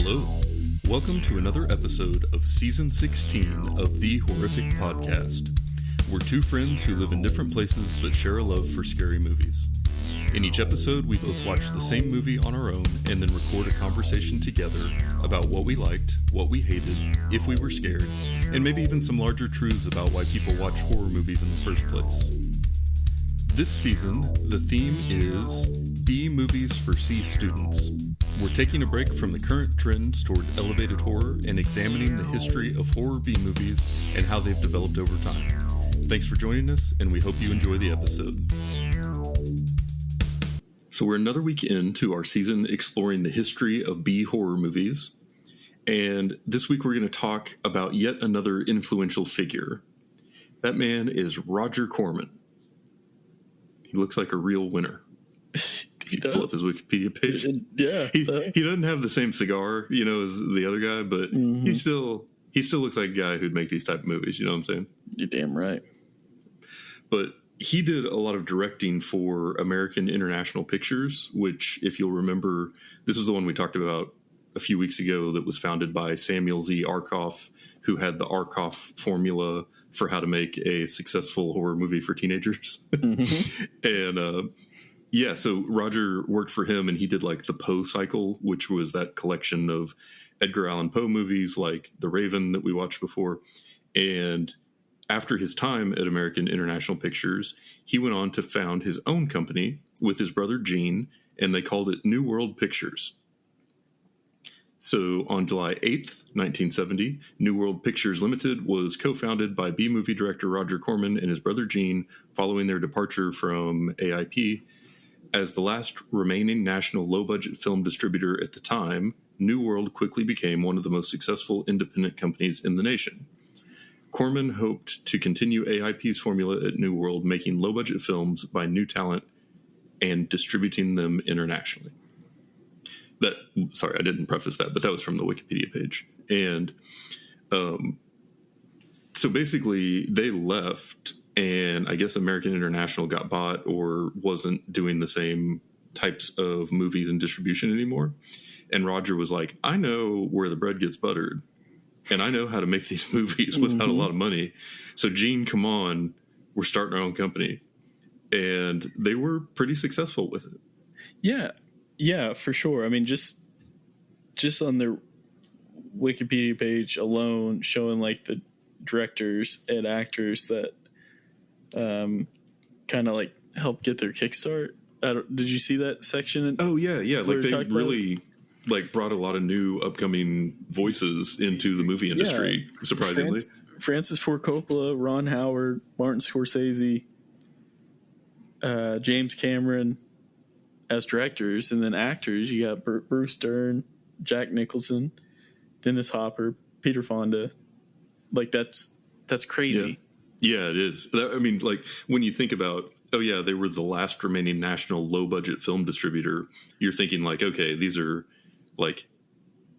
Hello. Welcome to another episode of Season 16 of The Horrific Podcast. We're two friends who live in different places but share a love for scary movies. In each episode, we both watch the same movie on our own and then record a conversation together about what we liked, what we hated, if we were scared, and maybe even some larger truths about why people watch horror movies in the first place. This season, the theme is B movies for C students. We're taking a break from the current trends toward elevated horror and examining the history of horror B movies and how they've developed over time. Thanks for joining us, and we hope you enjoy the episode. So we're another week into our season exploring the history of B horror movies, and this week we're going to talk about yet another influential figure. That man is Roger Corman. He looks like a real winner. He does. Pull up his Wikipedia page. Yeah. He doesn't have the same cigar, as the other guy, but he still looks like a guy who'd make these type of movies, you know what I'm saying? You're damn right. But he did a lot of directing for American International Pictures, which, if you'll remember, this is the one we talked about a few weeks ago that was founded by Samuel Z. ARKOFF, who had the ARKOFF formula for how to make a successful horror movie for teenagers. And so Roger worked for him, and he did like the Poe cycle, which was that collection of Edgar Allan Poe movies like The Raven that we watched before. And after his time at American International Pictures, he went on to found his own company with his brother Gene, and they called it New World Pictures. So on July 8th, 1970, New World Pictures Limited was co-founded by B-movie director Roger Corman and his brother Gene following their departure from AIP. As the last remaining national low-budget film distributor at the time, New World quickly became one of the most successful independent companies in the nation. Corman hoped to continue AIP's formula at New World, making low-budget films by new talent and distributing them internationally. Sorry, I didn't preface that, but that was from the Wikipedia page. And so basically they left, and I guess American International got bought or wasn't doing the same types of movies and distribution anymore. And Roger was like, I know where the bread gets buttered, and I know how to make these movies without a lot of money. So Gene, come on, we're starting our own company. And they were pretty successful with it. Yeah, for sure. I mean, just on their Wikipedia page alone, showing like the directors and actors that kind of like help get their kickstart. Did you see that section? Oh yeah. Like they really like brought a lot of new upcoming voices into the movie industry. Yeah. Surprisingly, Francis Ford Coppola, Ron Howard, Martin Scorsese, James Cameron as directors, and then actors. You got Bruce Dern, Jack Nicholson, Dennis Hopper, Peter Fonda. Like that's crazy. Yeah, it is. I mean, like when you think about, they were the last remaining national low-budget film distributor, you're thinking like, okay, these are like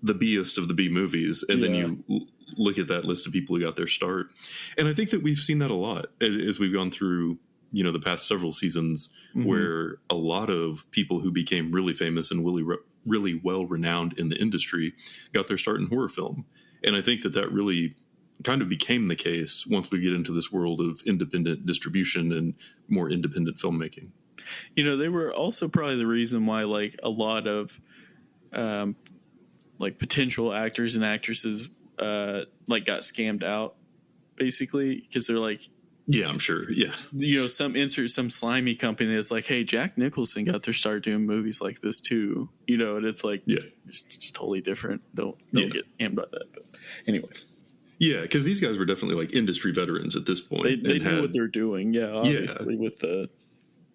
the B-est of the B movies. And then you look at that list of people who got their start. And I think that we've seen that a lot as we've gone through, the past several seasons, where a lot of people who became really famous and really well-renowned in the industry got their start in horror film. And I think that really kind of became the case once we get into this world of independent distribution and more independent filmmaking. They were also probably the reason why like a lot of like potential actors and actresses like got scammed out, basically, because they're like, yeah, I'm sure. Yeah. Some slimy company that's like, hey, Jack Nicholson got their start doing movies like this too. And it's like, it's totally different. Don't get aimed by that. But anyway. Yeah, because these guys were definitely like industry veterans at this point. They knew what they're doing. Yeah, obviously with the,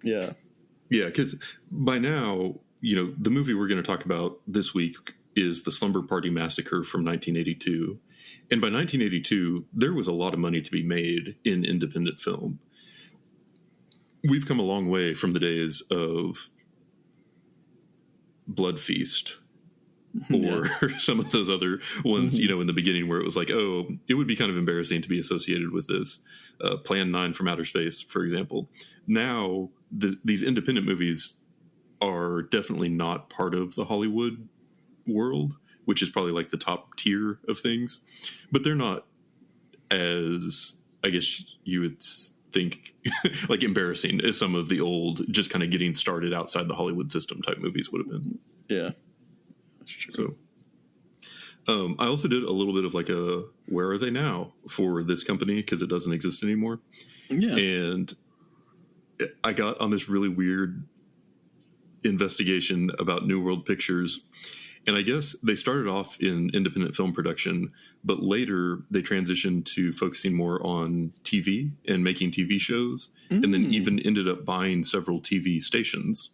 Yeah, because by now, the movie we're going to talk about this week is the Slumber Pary Massacre from 1982. And by 1982, there was a lot of money to be made in independent film. We've come a long way from the days of Blood Feast or some of those other ones, in the beginning where it was like, it would be kind of embarrassing to be associated with this. Plan 9 from Outer Space, for example. Now, these independent movies are definitely not part of the Hollywood world. which is probably like the top tier of things, but they're not as, I guess you would think, like embarrassing as some of the old, just kind of getting started outside the Hollywood system type movies would have been. Yeah. That's true. So, I also did a little bit of like a where are they now for this company because it doesn't exist anymore. Yeah. And I got on this really weird investigation about New World Pictures. And I guess they started off in independent film production, but later they transitioned to focusing more on TV and making TV shows, and then even ended up buying several TV stations.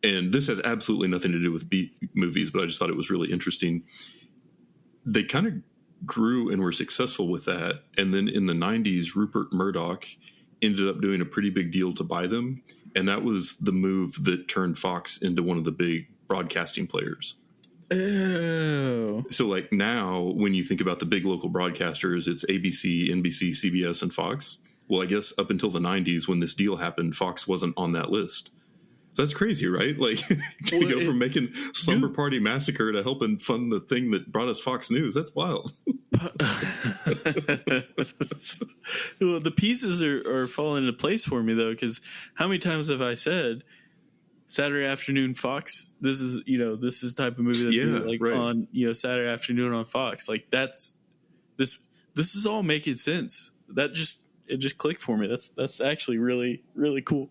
And this has absolutely nothing to do with B movies, but I just thought it was really interesting. They kind of grew and were successful with that. And then in the 90s, Rupert Murdoch ended up doing a pretty big deal to buy them. And that was the move that turned Fox into one of the big broadcasting players. Oh. So like now when you think about the big local broadcasters, it's ABC, NBC, CBS, and Fox. Well, I guess up until the 90s when this deal happened, Fox wasn't on that list. So that's crazy, right? Like to go from making Slumber Party Massacre to helping fund the thing that brought us Fox News. That's wild. Well, the pieces are falling into place for me though, because how many times have I said Saturday afternoon Fox? This is the type of movie that on Saturday afternoon on Fox. Like that's this is all making sense. It just clicked for me. That's actually really, really cool.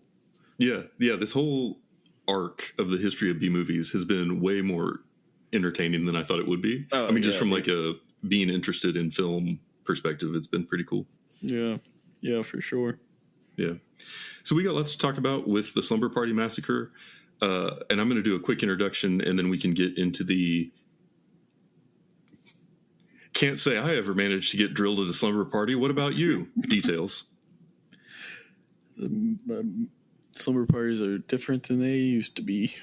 Yeah. This whole arc of the history of B movies has been way more entertaining than I thought it would be. From like a being interested in film perspective, it's been pretty cool. Yeah, for sure. Yeah. So we got lots to talk about with the Slumber Party Massacre, and I'm going to do a quick introduction, and then we can get into the. Can't say I ever managed to get drilled at a slumber party. What about you? Details. Slumber parties are different than they used to be.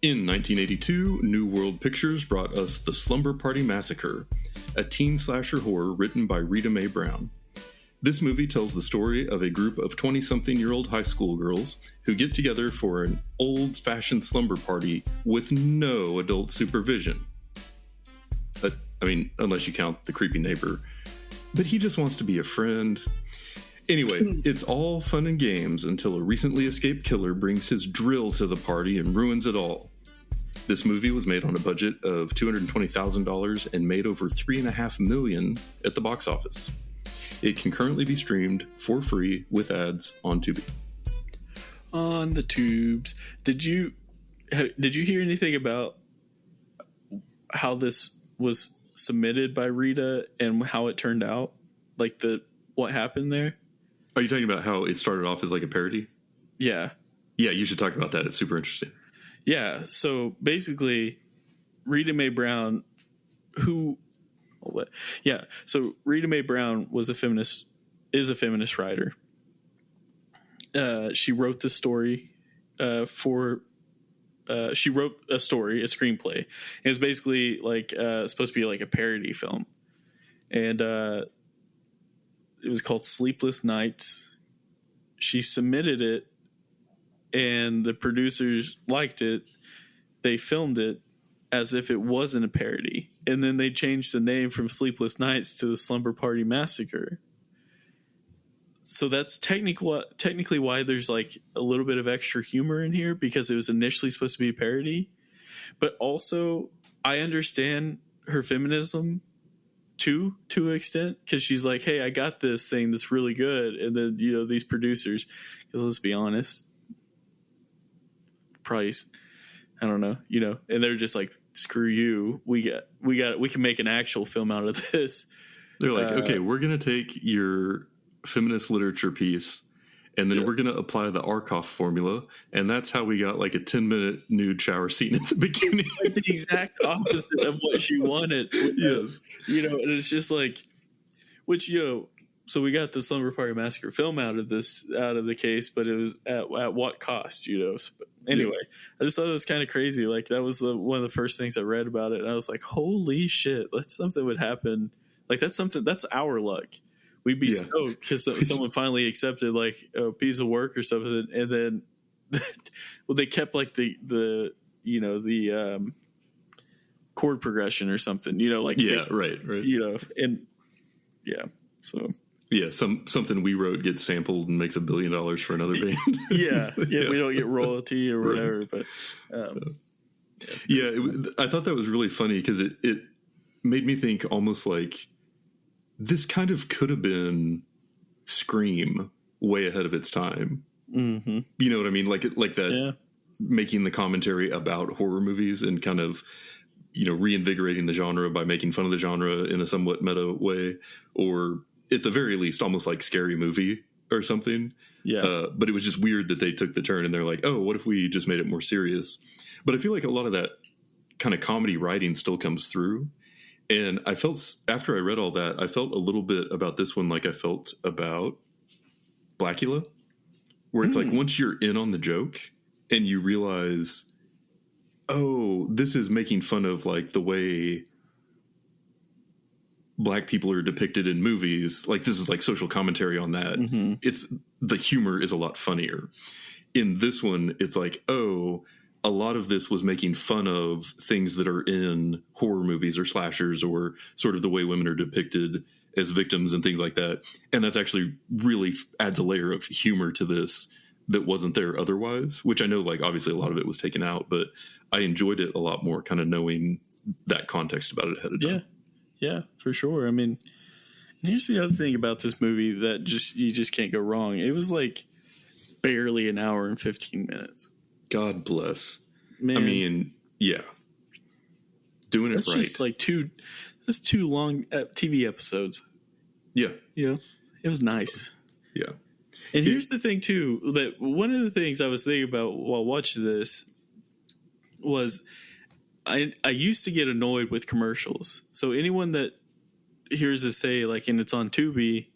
In 1982, New World Pictures brought us The Slumber Party Massacre, a teen slasher horror written by Rita Mae Brown. This movie tells the story of a group of 20-something-year-old high school girls who get together for an old-fashioned slumber party with no adult supervision. Unless you count the creepy neighbor. But he just wants to be a friend. Anyway, it's all fun and games until a recently escaped killer brings his drill to the party and ruins it all. This movie was made on a budget of $220,000 and made over $3.5 million at the box office. It can currently be streamed for free with ads on Tubi. On the tubes. Did you hear anything about how this was submitted by Rita and how it turned out? Like what happened there? Are you talking about how it started off as like a parody? Yeah. Yeah, you should talk about that. It's super interesting. Yeah. So basically, Rita Mae Brown, So Rita Mae Brown is a feminist writer. She wrote this story she wrote a screenplay. It was basically like supposed to be like a parody film, and it was called Sleepless Nights. She submitted it, and the producers liked it. They filmed it as if it wasn't a parody, and then they changed the name from Sleepless Nights to the Slumber Party Massacre. So that's technically why there's like a little bit of extra humor in here, because it was initially supposed to be a parody. But also, I understand her feminism to an extent, because she's like, hey, I got this thing that's really good. And then, these producers, because let's be honest, price, I don't know, and they're just like, screw you. We can make an actual film out of this. They're like, okay, we're going to take your feminist literature piece, and then we're going to apply the ARKOFF formula, and that's how we got like a 10-minute nude shower scene at the beginning. Like the exact opposite of what she wanted. Yes. And it's just like, which, so we got the Slumber Party Massacre film out of the case, but it was at what cost, So, anyway, I just thought it was kind of crazy. Like that was one of the first things I read about it, and I was like, holy shit, that's something would happen. Like that's our luck. We'd be stoked because someone finally accepted like a piece of work or something, and then they kept like the the chord progression or something, like right, and so something we wrote gets sampled and makes $1 billion for another band. yeah, we don't get royalty or whatever, but I thought that was really funny because it made me think almost like this kind of could have been Scream way ahead of its time. Mm-hmm. You know what I mean? Like that, making the commentary about horror movies and kind of, reinvigorating the genre by making fun of the genre in a somewhat meta way, or at the very least, almost like Scary Movie or something. Yeah. But it was just weird that they took the turn and they're like, oh, what if we just made it more serious? But I feel like a lot of that kind of comedy writing still comes through. And I felt, after I read all that, I felt a little bit about this one like I felt about Blackula, where it's like once you're in on the joke and you realize, oh, this is making fun of like the way Black people are depicted in movies. Like this is like social commentary on that. Mm-hmm. It's the humor is a lot funnier. In this one, it's like, oh, a lot of this was making fun of things that are in horror movies or slashers or sort of the way women are depicted as victims and things like that. And that's actually really adds a layer of humor to this that wasn't there otherwise, which I know, like, obviously a lot of it was taken out, but I enjoyed it a lot more kind of knowing that context about it ahead of time. Yeah, for sure. I mean, and here's the other thing about this movie that you just can't go wrong. It was like barely an hour and 15 minutes. God bless. Man. I mean, yeah. Doing it that's right. Just like that's two long TV episodes. Yeah. It was nice. Yeah. And here's the thing, too, that one of the things I was thinking about while watching this was I used to get annoyed with commercials. So anyone that hears us say, like, and it's on Tubi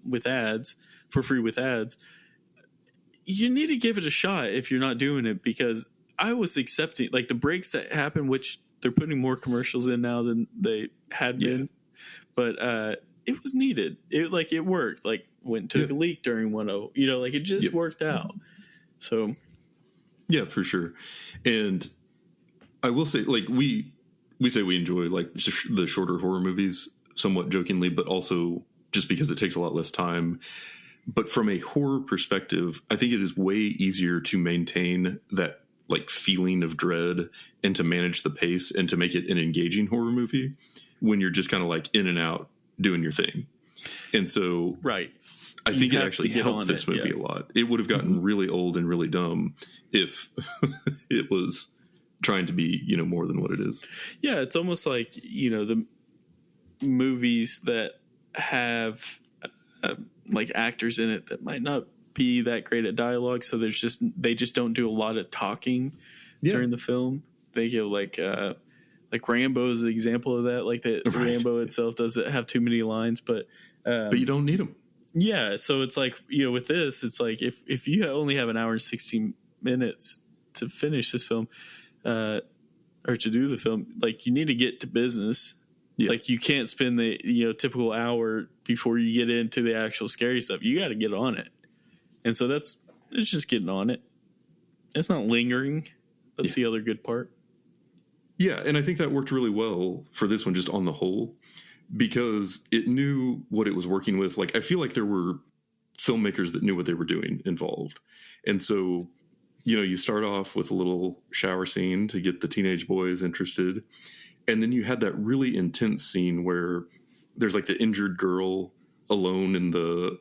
with ads, for free with ads, you need to give it a shot if you're not doing it, because I was accepting, like, the breaks that happen, which they're putting more commercials in now than they had been, but it was needed. It worked. Like, went and took a leak during 1.0, like, it just worked out. So, yeah, for sure. And I will say, like, we say we enjoy, like, the shorter horror movies somewhat jokingly, but also just because it takes a lot less time. But from a horror perspective, I think it is way easier to maintain that, like, feeling of dread and to manage the pace and to make it an engaging horror movie when you're just kind of like in and out doing your thing. And so I think it actually helped this movie a lot. It would have gotten really old and really dumb if it was trying to be, more than what it is. Yeah, it's almost like, the movies that have like actors in it that might not be that great at dialogue, so they just don't do a lot of talking during the film. They give like Rambo is an example of that. Like Rambo itself doesn't have too many lines, but you don't need them. Yeah, so it's like, with this, it's like if you only have an hour and 16 minutes to finish this film, or to do the film, like, you need to get to business. Yeah. Like, you can't spend the typical hour before you get into the actual scary stuff. You got to get on it, and so it's just getting on it. It's not lingering. That's the other good part. Yeah, and I think that worked really well for this one, just on the whole, because it knew what it was working with. Like, I feel like there were filmmakers that knew what they were doing involved, and so you start off with a little shower scene to get the teenage boys interested. And then you had that really intense scene where there's like the injured girl alone in the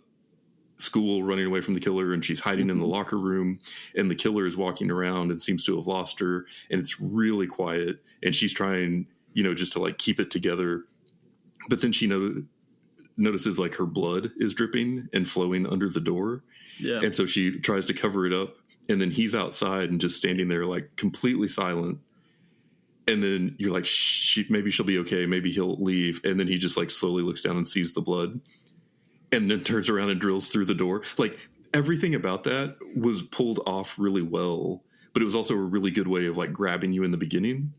school running away from the killer, and she's hiding in the locker room, and the killer is walking around and seems to have lost her, and it's really quiet, and she's trying, just to like keep it together. But then she notices like her blood is dripping and flowing under the door. Yeah. And so she tries to cover it up, and then he's outside and just standing there like completely silent. And then you're like, maybe she'll be okay. Maybe he'll leave. And then he just like slowly looks down and sees the blood, and then turns around and drills through the door. Like, everything about that was pulled off really well, but it was also a really good way of like grabbing you in the beginning.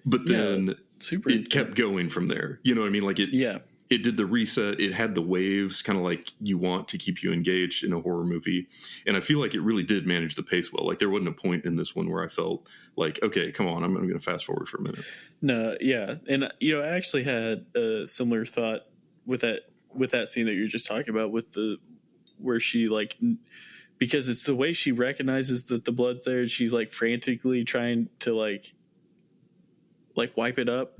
But then it kept going from there. You know what I mean? Like it it did the reset. It had the waves, kind of like you want to keep you engaged in a horror movie. And I feel like it really did manage the pace well. Like there wasn't a point in this one where I felt like, okay, come on, I'm going to fast forward for a minute. No, yeah. And, I actually had a similar thought with that scene that you're just talking about where she like, because it's the way she recognizes that the blood's there. She's like frantically trying to like wipe it up.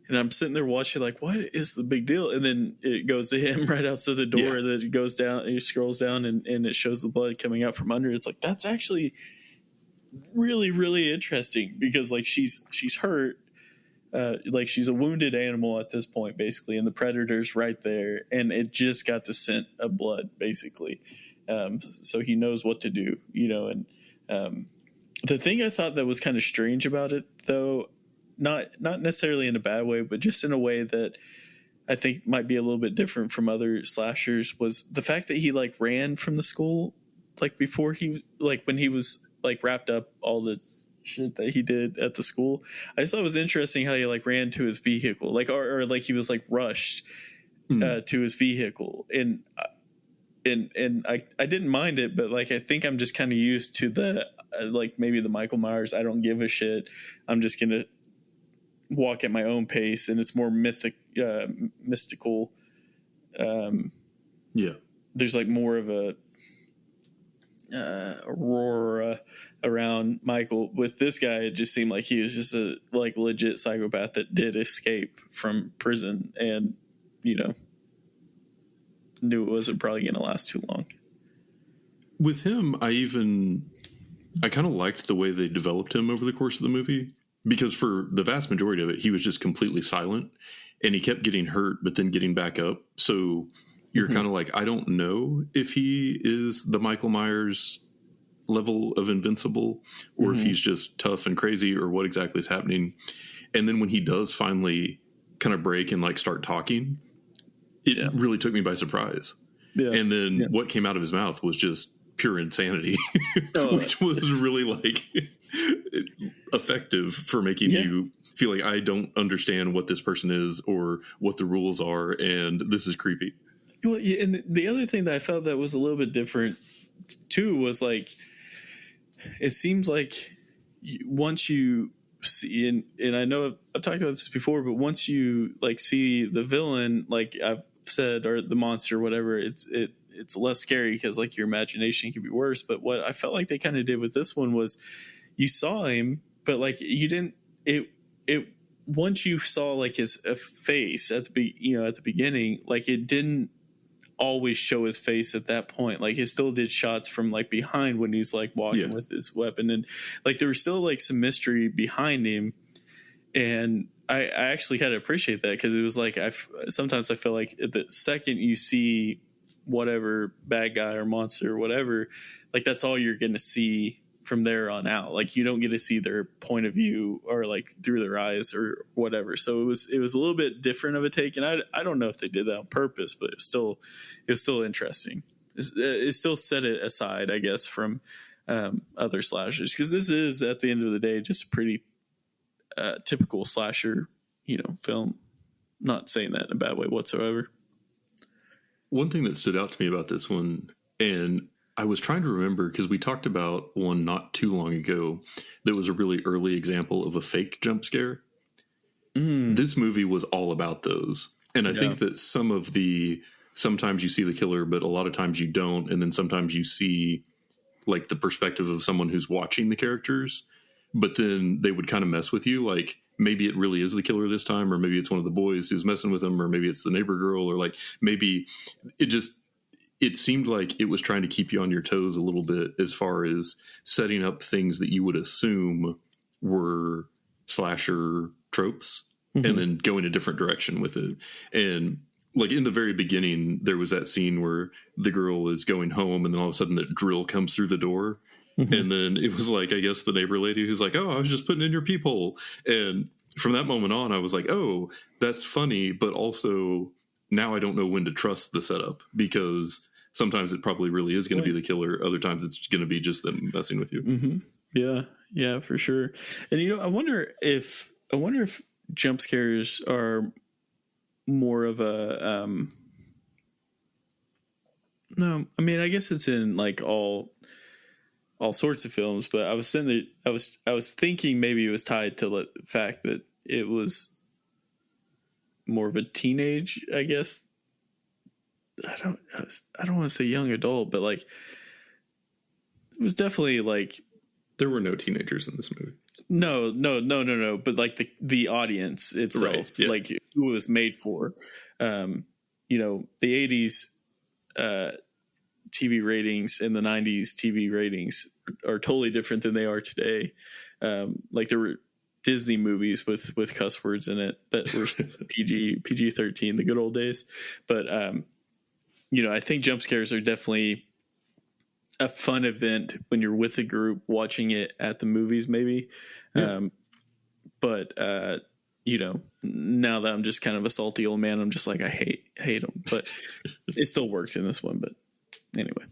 And I'm sitting there watching, like, what is the big deal? And then it goes to him right outside the door. Yeah. That it goes down, and he scrolls down, and it shows the blood coming out from under. It's like, that's actually really, really interesting because, like, she's hurt. Like, she's a wounded animal at this point, basically, and the predator's right there. And it just got the scent of blood, basically. So he knows what to do, And the thing I thought that was kind of strange about it, though, not necessarily in a bad way, but just in a way that I think might be a little bit different from other slashers, was the fact that he like ran from the school, like before he, like when he was like wrapped up all the shit that he did at the school. I just thought it was interesting how he like ran to his vehicle, like, or like he was like rushed to his vehicle. And I didn't mind it, but like, I think I'm just kind of used to the, like maybe the Michael Myers, I don't give a shit, I'm just going to walk at my own pace, and it's more mystical. There's like more of a aurora around Michael. With this guy, it just seemed like he was just a like legit psychopath that did escape from prison, and knew it wasn't probably going to last too long. With him, I kind of liked the way they developed him over the course of the movie. Because for the vast majority of it, he was just completely silent, and he kept getting hurt, but then getting back up. So you're kind of like, I don't know if he is the Michael Myers level of invincible, or if he's just tough and crazy, or what exactly is happening. And then when he does finally kind of break and like start talking, it really took me by surprise. Yeah. And then what came out of his mouth was just pure insanity, which was really like effective for making you feel like I don't understand what this person is or what the rules are, and this is creepy. Well, and the other thing that I felt that was a little bit different too was like, it seems like once you see, and I know I've talked about this before, but once you like see the villain, like I've said, or the monster, whatever, it's less scary because like your imagination can be worse. But what I felt like they kind of did with this one was you saw him, but like you didn't, it once you saw like his face at the beginning, like it didn't always show his face at that point. Like it still did shots from like behind when he's like walking with his weapon, and like there was still like some mystery behind him. And I actually kind of appreciate that, because it was like sometimes I feel like the second you see whatever bad guy or monster or whatever, like that's all you're going to see from there on out. Like you don't get to see their point of view or like through their eyes or whatever. So it was a little bit different of a take, and I don't know if they did that on purpose, but it was still interesting. It still set it aside, I guess, from other slashers, because this is at the end of the day just a pretty typical slasher, film. Not saying that in a bad way whatsoever. One thing that stood out to me about this one, and I was trying to remember because we talked about one not too long ago that was a really early example of a fake jump scare. This movie was all about those. And I think that sometimes you see the killer, but a lot of times you don't. And then sometimes you see like the perspective of someone who's watching the characters, but then they would kind of mess with you. Like maybe it really is the killer this time, or maybe it's one of the boys who's messing with him, or maybe it's the neighbor girl, or like maybe it seemed like it was trying to keep you on your toes a little bit as far as setting up things that you would assume were slasher tropes and then going a different direction with it. And like in the very beginning, there was that scene where the girl is going home, and then all of a sudden the drill comes through the door. And then it was like, I guess the neighbor lady who's like, oh, I was just putting in your peephole. And from that moment on, I was like, oh, that's funny. But also now I don't know when to trust the setup, because sometimes it probably really is going to be the killer. Other times it's going to be just them messing with you. Yeah, for sure. And, I wonder if jump scares are more of a no, I mean, I guess it's in like all sorts of films, but I was sitting there, I was thinking maybe it was tied to the fact that it was more of a teenage, I guess. I don't want to say young adult, but like it was definitely like there were no teenagers in this movie. No. But like the audience itself, right, yeah. Like who it was made for. You know, the 80s TV ratings and the 90s TV ratings are totally different than they are today. Like there were Disney movies with cuss words in it that were PG-13, the good old days. But you know, I think jump scares are definitely a fun event when you're with a group watching it at the movies, maybe. Yeah. But you know, now that I'm just kind of a salty old man, I'm just like, I hate them, but it still worked in this one. But anyway,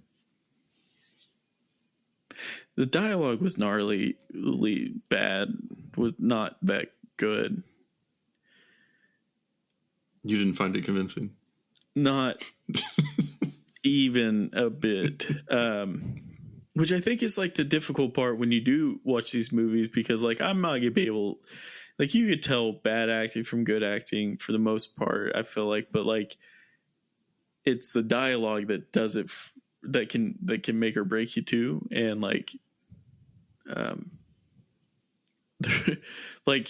the dialogue was gnarly bad, was not that good. You didn't find it convincing? Not even a bit. Which I think is like the difficult part when you do watch these movies, because like I'm not gonna be able, like you could tell bad acting from good acting for the most part, I feel like, but like it's the dialogue that does it, that can make or break you too. And like like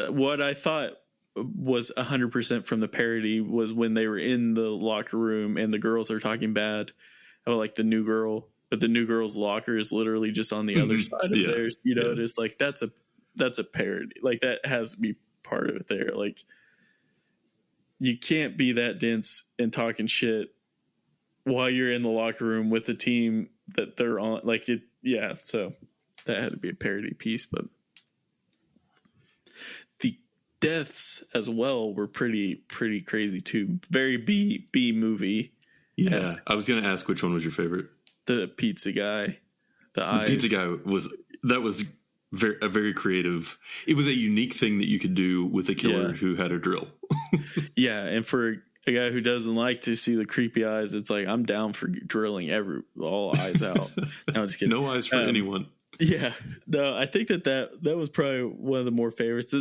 what I thought was 100% from the parody was when they were in the locker room and the girls are talking bad about like the new girl, but the new girl's locker is literally just on the other side of theirs. You know, it's like that's a parody. Like that has to be part of it there. Like you can't be that dense and talking shit while you're in the locker room with the team that they're on. Like it, yeah. So that had to be a parody piece, but the deaths as well were pretty crazy too. Very B movie. Yeah, I was going to ask which one was your favorite. The pizza guy, the eyes. Pizza guy was a very creative. It was a unique thing that you could do with a killer who had a drill. Yeah, and for a guy who doesn't like to see the creepy eyes, it's like I'm down for drilling all eyes out. No, I'm just kidding. No eyes for anyone. Yeah, no, I think that was probably one of the more favorites.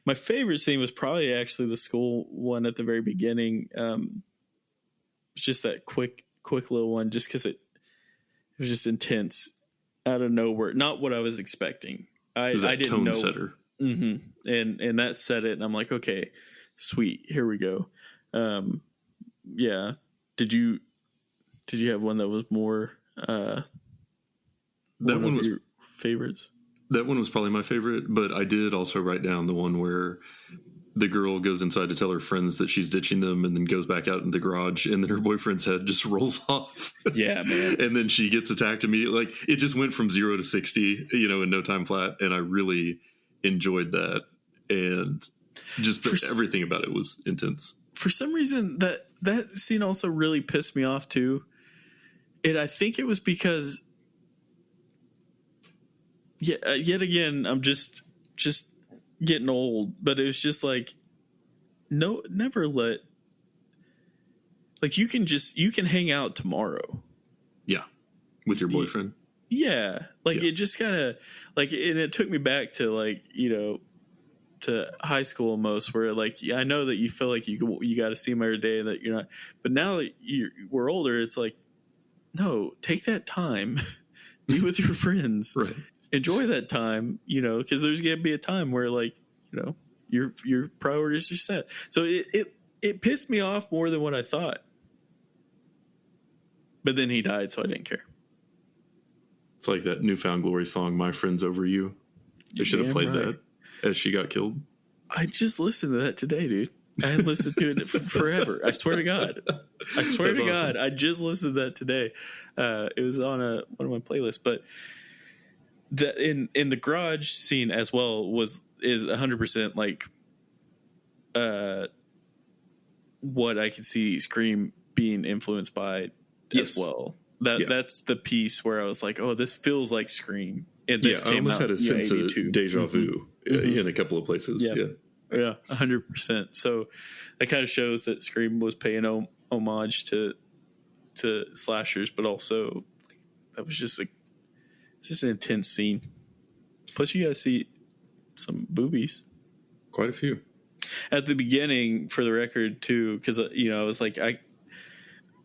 My favorite scene was probably actually the school one at the very beginning. It's just that quick little one, just because it was just intense out of nowhere. Not what I was expecting. I didn't tone know. Setter. Mm-hmm. And that set it, and I'm like, okay, sweet, here we go. Yeah. Did you have one that was more? That one was your favorites. That one was probably my favorite, but I did also write down the one where the girl goes inside to tell her friends that she's ditching them and then goes back out in the garage, and then her boyfriend's head just rolls off. Yeah, man. And then she gets attacked immediately. Like it just went from 0 to 60, in no time flat. And I really enjoyed that. And just everything about it was intense. For some reason that scene also really pissed me off too. And I think it was because yet again, I'm just getting old, but it was just like, no, never let, like you can hang out tomorrow. Yeah. With your boyfriend. Yeah. Like it just kind of like, and it took me back to like, to high school almost, where like, I know that you feel like you got to see them every day and that you're not, but now that we're older, it's like, no, take that time, be with your friends. Right. Enjoy that time, because there's going to be a time where like, your priorities are set. So it pissed me off more than what I thought. But then he died, so I didn't care. It's like that Newfound Glory song, My Friends Over You. They should have played that as she got killed. I just listened to that today, dude. I had listened to it forever. I swear to God. That's God. I just listened to that today. It was on one of my playlists, but in the garage scene as well is 100% like what I could see Scream being influenced by as well. That's the piece where I was like, oh, this feels like Scream. And this I almost had a sense of deja vu in a couple of places. Yeah. Yeah, 100%. So that kind of shows that Scream was paying homage to slashers, but also that was just an intense scene. Plus, you guys see some boobies, quite a few at the beginning, for the record, too. Because I was like,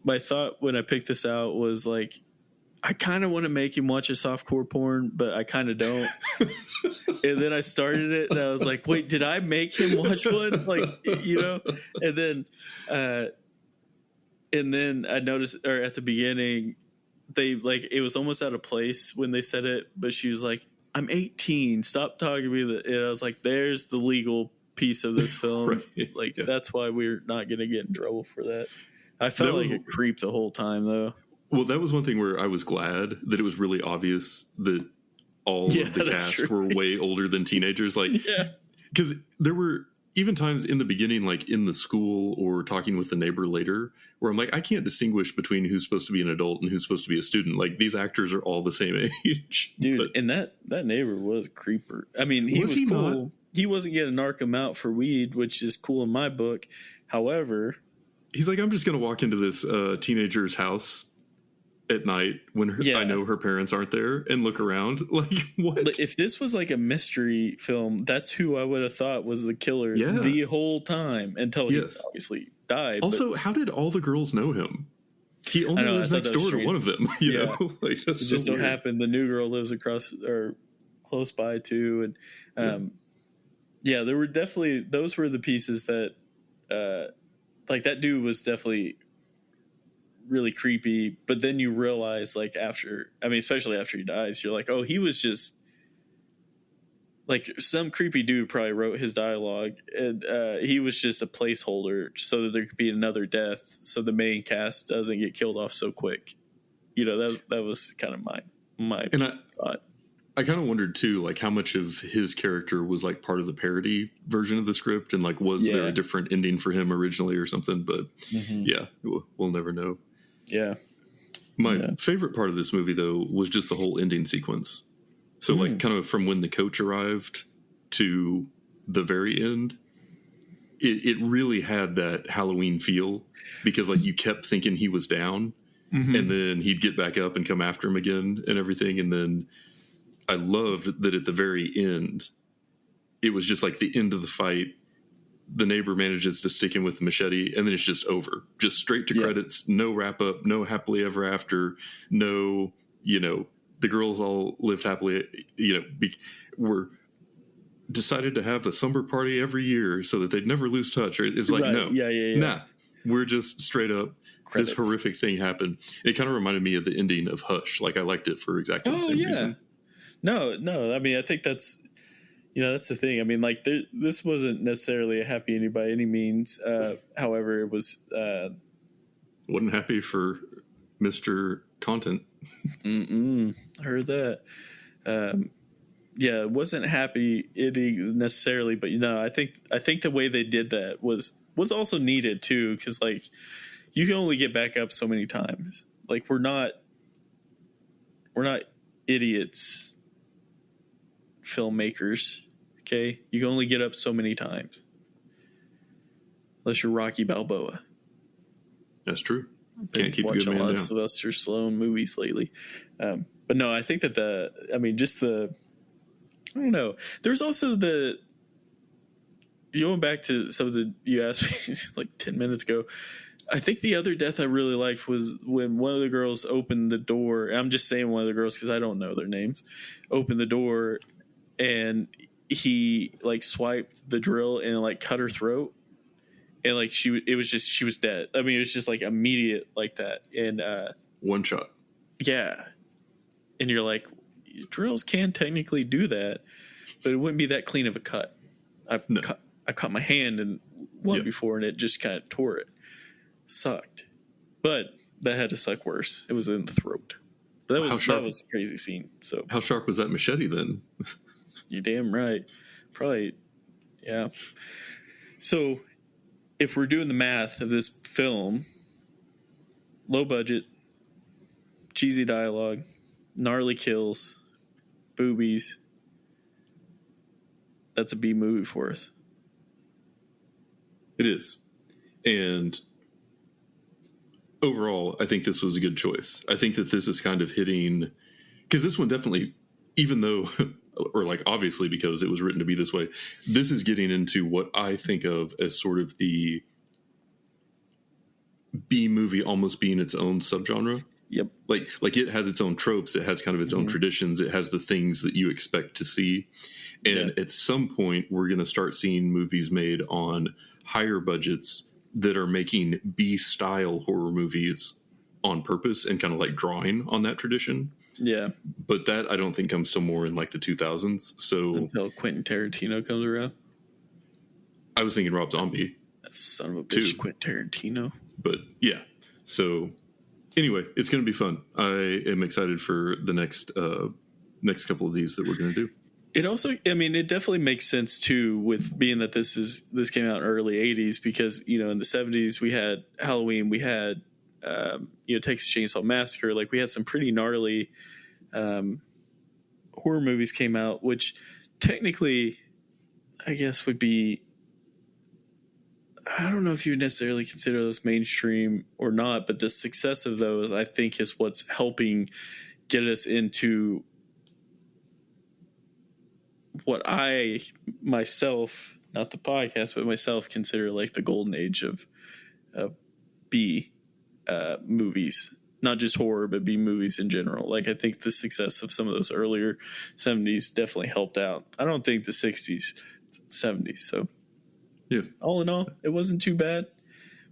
my thought when I picked this out was like, I kind of want to make him watch a softcore porn, but I kind of don't. And then I started it, and I was like, wait, did I make him watch one? Like, and then I noticed, or at the beginning, they it was almost out of place when they said it, but she was like, I'm 18, stop talking to me. And I was like, there's the legal piece of this film. Right. That's why we're not going to get in trouble for that. I felt like a creep the whole time, though. Well, that was one thing where I was glad that it was really obvious that all of the cast were way older than teenagers. Because there were even times in the beginning, like in the school or talking with the neighbor later, where I'm like, I can't distinguish between who's supposed to be an adult and who's supposed to be a student. Like, these actors are all the same age. Dude, and that neighbor was a creeper. I mean, he was cool. Not? He wasn't getting to narc him out for weed, which is cool in my book. However, he's like, I'm just going to walk into this teenager's house at night when I know her parents aren't there and look around. Like, what? If this was like a mystery film, that's who I would have thought was the killer the whole time until he obviously died. Also, how did all the girls know him? He only lives next door to one of them. You know, like, that's it just so happened the new girl lives across or close by too, and there were definitely those were the pieces that like that dude was definitely really creepy, but then you realize especially after he dies, you're like, oh, he was just like some creepy dude probably wrote his dialogue, and he was just a placeholder so that there could be another death so the main cast doesn't get killed off so quick. That was kind of my thought. I kind of wondered too, like how much of his character was like part of the parody version of the script, and like was there a different ending for him originally or something? But we'll never know. Yeah. My favorite part of this movie, though, was just the whole ending sequence. So, like, kind of from when the coach arrived to the very end, it really had that Halloween feel because, like, you kept thinking he was down, and then he'd get back up and come after him again and everything. And then I loved that at the very end, it was just like the end of the fight. The neighbor manages to stick him with the machete, and then it's just over. Just straight to credits, no wrap-up, no happily ever after, no, the girls all lived happily, were decided to have the slumber party every year so that they'd never lose touch. Right? It's like, no. Nah, we're just straight up, credits. This horrific thing happened. It kind of reminded me of the ending of Hush. Like, I liked it for exactly the same reason. No, I mean, I think that's... that's the thing. I mean, like, this wasn't necessarily a happy ending by any means. However, it was... wasn't happy for Mr. Content. Heard that. It wasn't happy ending necessarily, but, I think the way they did that was also needed, too, because, like, you can only get back up so many times. Like, we're not idiots filmmakers. Okay, you can only get up so many times, unless you're Rocky Balboa. That's true. Can't keep a good man down. Sylvester Stallone movies lately, but no, I think that I don't know. There's also going back to some of the you asked me like 10 minutes ago. I think the other death I really liked was when one of the girls opened the door. I'm just saying one of the girls because I don't know their names. Opened the door, and he like swiped the drill and like cut her throat, and like she was dead. I mean, it was just like immediate like that, and one shot. Yeah, and you're like, drills can technically do that, but it wouldn't be that clean of a cut. I cut my hand in one before, and it just kind of tore it. Sucked, but that had to suck worse. It was in the throat. But that was a crazy scene. So how sharp was that machete then? You're damn right. Probably, yeah. So if we're doing the math of this film, low budget, cheesy dialogue, gnarly kills, boobies, that's a B movie for us. It is. And overall, I think this was a good choice. I think that this is kind of hitting, because this one definitely, even though, or like obviously because it was written to be this way, this is getting into what I think of as sort of the B movie almost being its own subgenre. Yep. Like it has its own tropes. It has kind of its own traditions. It has the things that you expect to see. And at some point, we're going to start seeing movies made on higher budgets that are making B-style horror movies on purpose and kind of like drawing on that tradition. Yeah. But that I don't think comes till more in like the 2000s. So until Quentin Tarantino comes around. I was thinking Rob Zombie. That son of a bitch, too. Quentin Tarantino. But yeah. So anyway, it's going to be fun. I am excited for the next couple of these that we're going to do. It also, I mean, it definitely makes sense too, with being that this came out in early 80s, because, you know, in the 70s we had Halloween, we had, Texas Chainsaw Massacre. Like, we had some pretty gnarly horror movies came out, which technically, I guess, would be, I don't know if you would necessarily consider those mainstream or not, but the success of those, I think, is what's helping get us into what I myself, not the podcast, but myself, consider like the golden age of B movies, not just horror, but B movies in general. Like, I think the success of some of those earlier 70s definitely helped out. I don't think the 60s, 70s. So yeah, all in all, it wasn't too bad.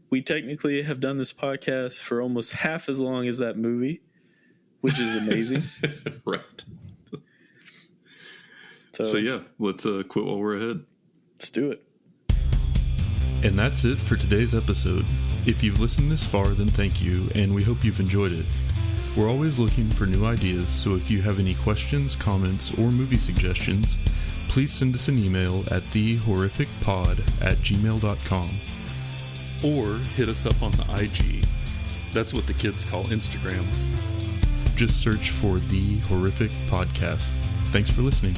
We technically have done this podcast for almost half as long as that movie, which is amazing. Right. So yeah, let's quit while we're ahead. Let's do it. And that's it for today's episode. If you've listened this far, then thank you, and we hope you've enjoyed it. We're always looking for new ideas, so if you have any questions, comments, or movie suggestions, please send us an email at thehorrificpod@gmail.com. Or hit us up on the IG. That's what the kids call Instagram. Just search for The Horrific Podcast. Thanks for listening.